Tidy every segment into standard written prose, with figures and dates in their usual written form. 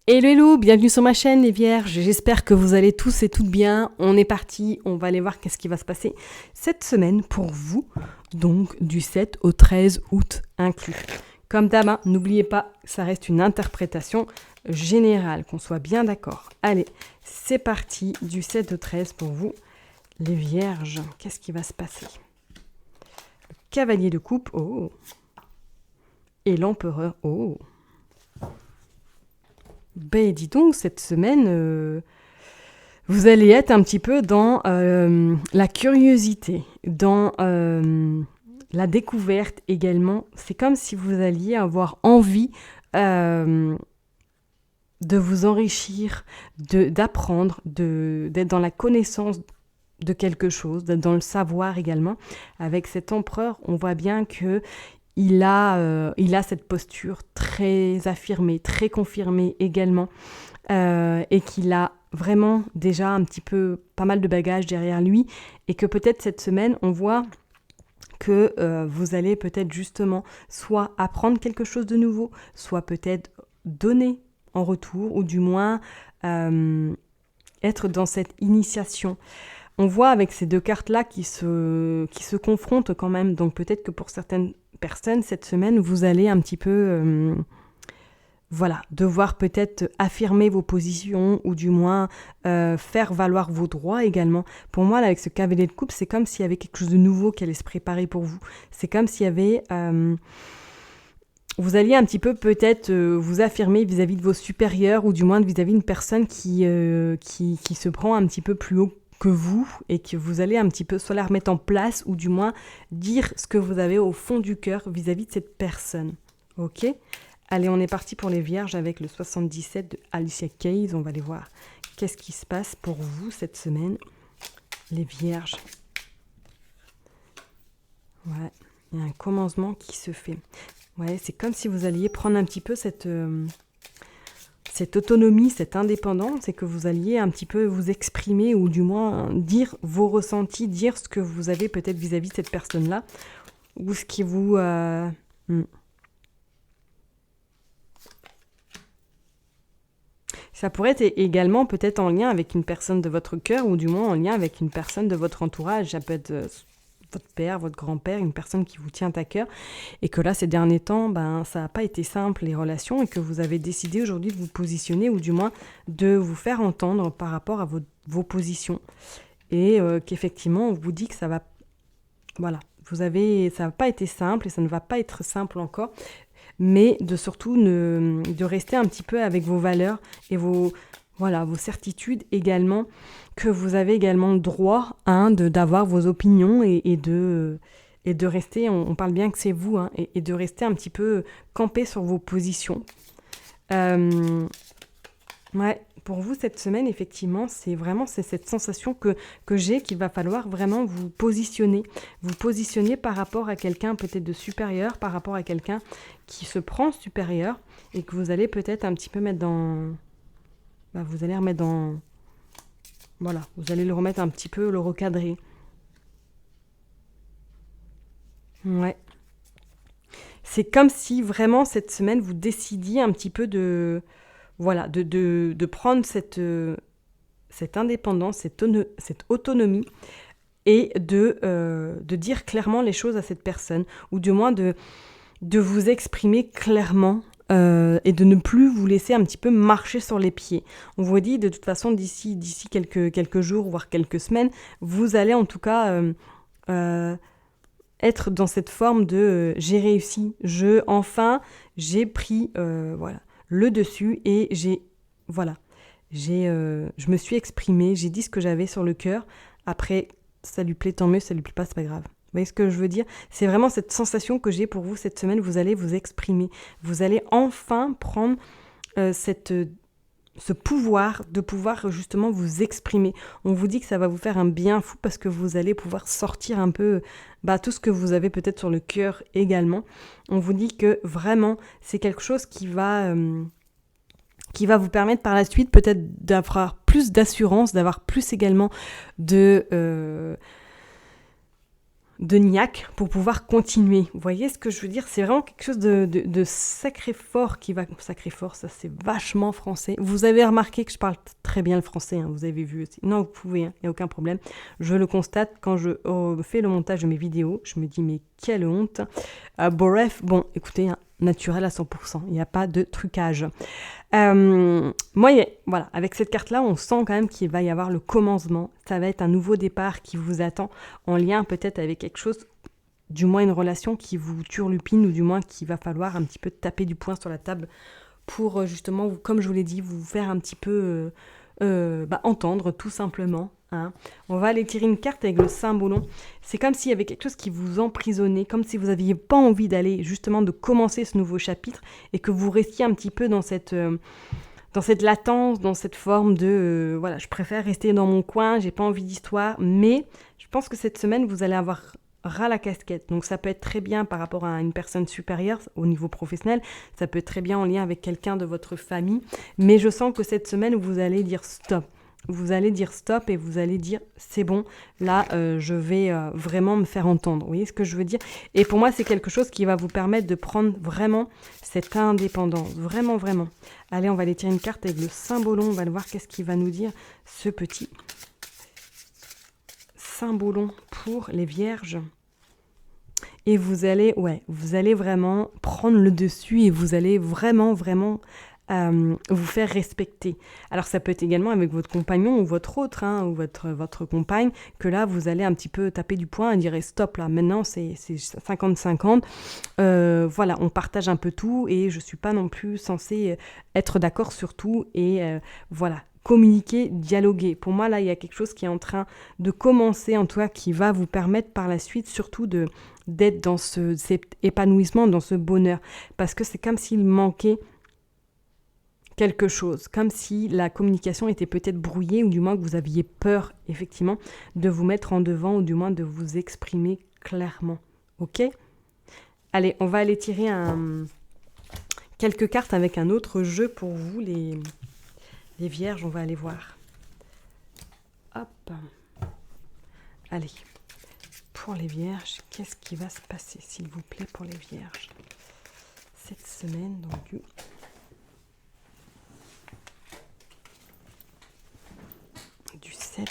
Hello, hello, bienvenue sur ma chaîne les vierges, j'espère que vous allez tous et toutes bien. On est parti, on va aller voir qu'est-ce qui va se passer cette semaine pour vous, donc du 7 au 13 août inclus. Comme d'hab, n'oubliez pas, ça reste une interprétation générale, qu'on soit bien d'accord. Allez, c'est parti du 7 au 13 pour vous, les vierges. Qu'est-ce qui va se passer? Le cavalier de coupe, oh. Et l'empereur, oh. Ben dis donc, cette semaine, vous allez être un petit peu dans la curiosité, dans la découverte également. C'est comme si vous alliez avoir envie de vous enrichir, d'apprendre, d'être dans la connaissance de quelque chose, d'être dans le savoir également. Avec cet empereur, on voit bien que il a cette posture très affirmée, très confirmée également, et qu'il a vraiment déjà un petit peu pas mal de bagages derrière lui, et que peut-être cette semaine, on voit que vous allez peut-être justement soit apprendre quelque chose de nouveau, soit peut-être donner en retour, ou du moins être dans cette initiation. On voit avec ces deux cartes-là qui se confrontent quand même, donc peut-être que pour certaines personnes, cette semaine, vous allez un petit peu, devoir peut-être affirmer vos positions ou du moins faire valoir vos droits également. Pour moi, là, avec ce cavalier de coupe, c'est comme s'il y avait quelque chose de nouveau qui allait se préparer pour vous. C'est comme s'il y avait... vous alliez un petit peu peut-être vous affirmer vis-à-vis de vos supérieurs ou du moins vis-à-vis d'une personne qui se prend un petit peu plus haut que vous et que vous allez un petit peu soit la remettre en place ou du moins dire ce que vous avez au fond du cœur vis-à-vis de cette personne. Ok ? Allez, on est parti pour les vierges avec le 77 de Alicia Keys. On va aller voir qu'est-ce qui se passe pour vous cette semaine, les vierges. Ouais, il y a un commencement qui se fait. Ouais, c'est comme si vous alliez prendre un petit peu cette autonomie, cette indépendance, et que vous alliez un petit peu vous exprimer ou du moins dire vos ressentis, dire ce que vous avez peut-être vis-à-vis de cette personne-là, ou ce qui vous... Ça pourrait être également peut-être en lien avec une personne de votre cœur, ou du moins en lien avec une personne de votre entourage. Ça peut être votre père, votre grand-père, une personne qui vous tient à cœur, et que là, ces derniers temps, ça n'a pas été simple, les relations, et que vous avez décidé aujourd'hui de vous positionner, ou du moins de vous faire entendre par rapport à vos positions. Et qu'effectivement, on vous dit que ça va... Voilà, ça n'a pas été simple, et ça ne va pas être simple encore, mais de surtout de rester un petit peu avec vos valeurs et vos certitudes également, que vous avez également le droit d'avoir vos opinions et de rester, on parle bien que c'est vous, et de rester un petit peu campé sur vos positions. Pour vous, cette semaine, effectivement, c'est cette sensation que j'ai qu'il va falloir vraiment vous positionner par rapport à quelqu'un peut-être de supérieur, par rapport à quelqu'un qui se prend supérieur, et que vous allez peut-être un petit peu mettre dans... vous allez remettre dans... Voilà, vous allez le remettre un petit peu, le recadrer. Ouais. C'est comme si vraiment cette semaine, vous décidiez un petit peu de prendre cette indépendance, cette autonomie, et de dire clairement les choses à cette personne, ou du moins de vous exprimer clairement, et de ne plus vous laisser un petit peu marcher sur les pieds. On vous dit de toute façon d'ici quelques jours, voire quelques semaines, vous allez en tout cas être dans cette forme de j'ai réussi, j'ai pris le dessus, et je me suis exprimée, j'ai dit ce que j'avais sur le cœur. Après, ça lui plaît, tant mieux, ça lui plaît pas, c'est pas grave. Vous voyez ce que je veux dire ? C'est vraiment cette sensation que j'ai pour vous cette semaine. Vous allez vous exprimer. Vous allez enfin prendre ce pouvoir de pouvoir justement vous exprimer. On vous dit que ça va vous faire un bien fou, parce que vous allez pouvoir sortir un peu tout ce que vous avez peut-être sur le cœur également. On vous dit que vraiment, c'est quelque chose qui va vous permettre par la suite peut-être d'avoir plus d'assurance, d'avoir plus également de de niaque pour pouvoir continuer. Vous voyez ce que je veux dire? C'est vraiment quelque chose de sacré fort qui va... Sacré fort, ça c'est vachement français. Vous avez remarqué que je parle très bien le français, hein, vous avez vu aussi. Non, vous pouvez, il n'y a aucun problème. Je le constate quand je fais le montage de mes vidéos. Je me dis, mais quelle honte. Bref, bon, écoutez, hein, naturel à 100%. Il n'y a pas de trucage. Moi, voilà, avec cette carte-là, on sent quand même qu'il va y avoir le commencement. Ça va être un nouveau départ qui vous attend, en lien peut-être avec quelque chose, du moins une relation qui vous turlupine, ou du moins qu'il va falloir un petit peu taper du poing sur la table pour justement, comme je vous l'ai dit, vous faire un petit peu entendre, tout simplement. Hein. On va aller tirer une carte avec le Saint-Boulogne. C'est comme s'il y avait quelque chose qui vous emprisonnait, comme si vous n'aviez pas envie d'aller, justement, de commencer ce nouveau chapitre, et que vous restiez un petit peu dans cette latence, dans cette forme de voilà, je préfère rester dans mon coin, j'ai pas envie d'histoire, mais je pense que cette semaine, vous allez avoir ras la casquette. Donc ça peut être très bien par rapport à une personne supérieure au niveau professionnel, ça peut être très bien en lien avec quelqu'un de votre famille, mais je sens que cette semaine, vous allez dire stop. Vous allez dire stop et vous allez dire c'est bon, là je vais vraiment me faire entendre. Vous voyez ce que je veux dire? Et pour moi, c'est quelque chose qui va vous permettre de prendre vraiment cette indépendance. Vraiment, vraiment. Allez, on va aller tirer une carte avec le Saint-Boulogne. On va aller voir qu'est-ce qu'il va nous dire, ce petit Saint-Boulogne pour les Vierges. Et vous allez vraiment prendre le dessus et vous allez vraiment, vraiment vous faire respecter. Alors ça peut être également avec votre compagnon ou votre autre, hein, ou votre compagne, que là vous allez un petit peu taper du poing et dire stop là, maintenant c'est 50-50, voilà, on partage un peu tout et je suis pas non plus censée être d'accord sur tout et voilà, communiquer, dialoguer. Pour moi là il y a quelque chose qui est en train de commencer, en tout cas qui va vous permettre par la suite surtout d'être dans cet épanouissement, dans ce bonheur, parce que c'est comme s'il manquait quelque chose, comme si la communication était peut-être brouillée, ou du moins que vous aviez peur, effectivement, de vous mettre en devant, ou du moins de vous exprimer clairement. Ok ? Allez, on va aller tirer quelques cartes avec un autre jeu pour vous, les Vierges, on va aller voir. Hop. Allez, pour les Vierges, qu'est-ce qui va se passer, s'il vous plaît, pour les Vierges cette semaine, donc... Du 7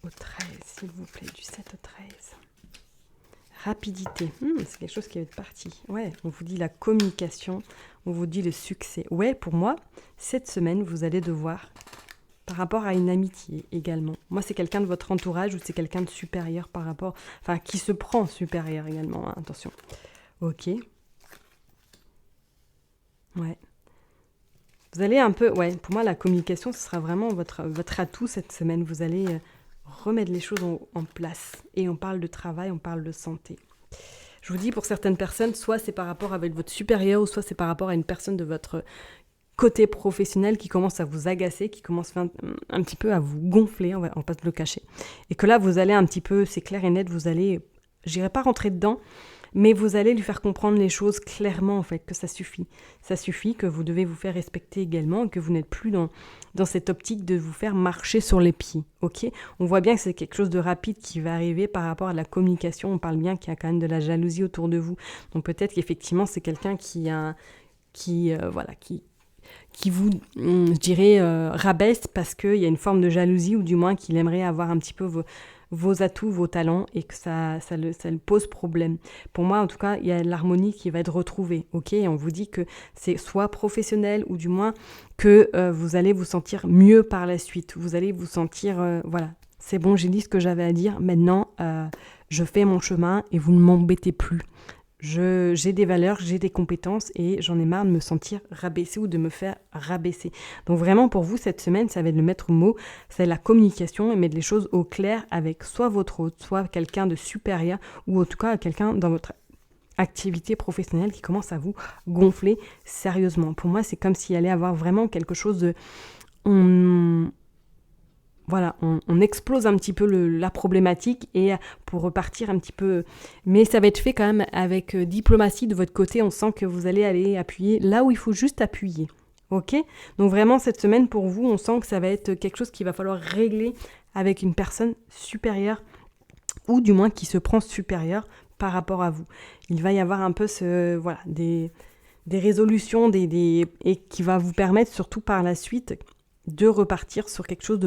au 13, s'il vous plaît, du 7 au 13. Rapidité, c'est quelque chose qui va être parti. Ouais, on vous dit la communication, on vous dit le succès. Ouais, pour moi, cette semaine, vous allez devoir, par rapport à une amitié également. Moi, c'est quelqu'un de votre entourage ou c'est quelqu'un de supérieur par rapport... Enfin, qui se prend supérieur également, hein, attention. Ok. Ouais. Vous allez un peu... Ouais, pour moi, la communication, ce sera vraiment votre atout cette semaine. Vous allez remettre les choses en place. Et on parle de travail, on parle de santé. Je vous dis, pour certaines personnes, soit c'est par rapport avec votre supérieur, ou soit c'est par rapport à une personne de votre côté professionnel qui commence à vous agacer, qui commence un petit peu à vous gonfler, on va pas se le cacher. Et que là, vous allez un petit peu, c'est clair et net, vous allez... J'irai pas rentrer dedans, mais vous allez lui faire comprendre les choses clairement, en fait, que ça suffit. Ça suffit, que vous devez vous faire respecter également, et que vous n'êtes plus dans cette optique de vous faire marcher sur les pieds, ok ? On voit bien que c'est quelque chose de rapide qui va arriver par rapport à la communication. On parle bien qu'il y a quand même de la jalousie autour de vous. Donc peut-être qu'effectivement, c'est quelqu'un qui vous, je dirais, rabaisse parce qu'il y a une forme de jalousie, ou du moins qu'il aimerait avoir un petit peu vos atouts, vos talents, et que ça le pose problème. Pour moi, en tout cas, il y a l'harmonie qui va être retrouvée, ok ? Et on vous dit que c'est soit professionnel, ou du moins que vous allez vous sentir mieux par la suite. Vous allez vous sentir, voilà, c'est bon, j'ai dit ce que j'avais à dire, maintenant, je fais mon chemin et vous ne m'embêtez plus. J'ai des valeurs, j'ai des compétences et j'en ai marre de me sentir rabaissée ou de me faire rabaisser. Donc vraiment pour vous cette semaine, ça va être le maître mot, c'est la communication et mettre les choses au clair avec soit votre hôte, soit quelqu'un de supérieur, ou en tout cas quelqu'un dans votre activité professionnelle qui commence à vous gonfler sérieusement. Pour moi, c'est comme s'il allait avoir vraiment quelque chose de... Voilà, on explose un petit peu la problématique et pour repartir un petit peu... Mais ça va être fait quand même avec diplomatie de votre côté. On sent que vous allez aller appuyer là où il faut juste appuyer. Ok ? Donc vraiment, cette semaine, pour vous, on sent que ça va être quelque chose qu'il va falloir régler avec une personne supérieure ou du moins qui se prend supérieur par rapport à vous. Il va y avoir un peu des résolutions et qui va vous permettre surtout par la suite de repartir sur quelque chose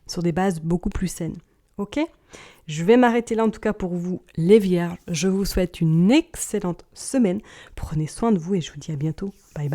sur des bases beaucoup plus saines. Ok ? Je vais m'arrêter là en tout cas pour vous les vierges. Je vous souhaite une excellente semaine. Prenez soin de vous et je vous dis à bientôt. Bye bye.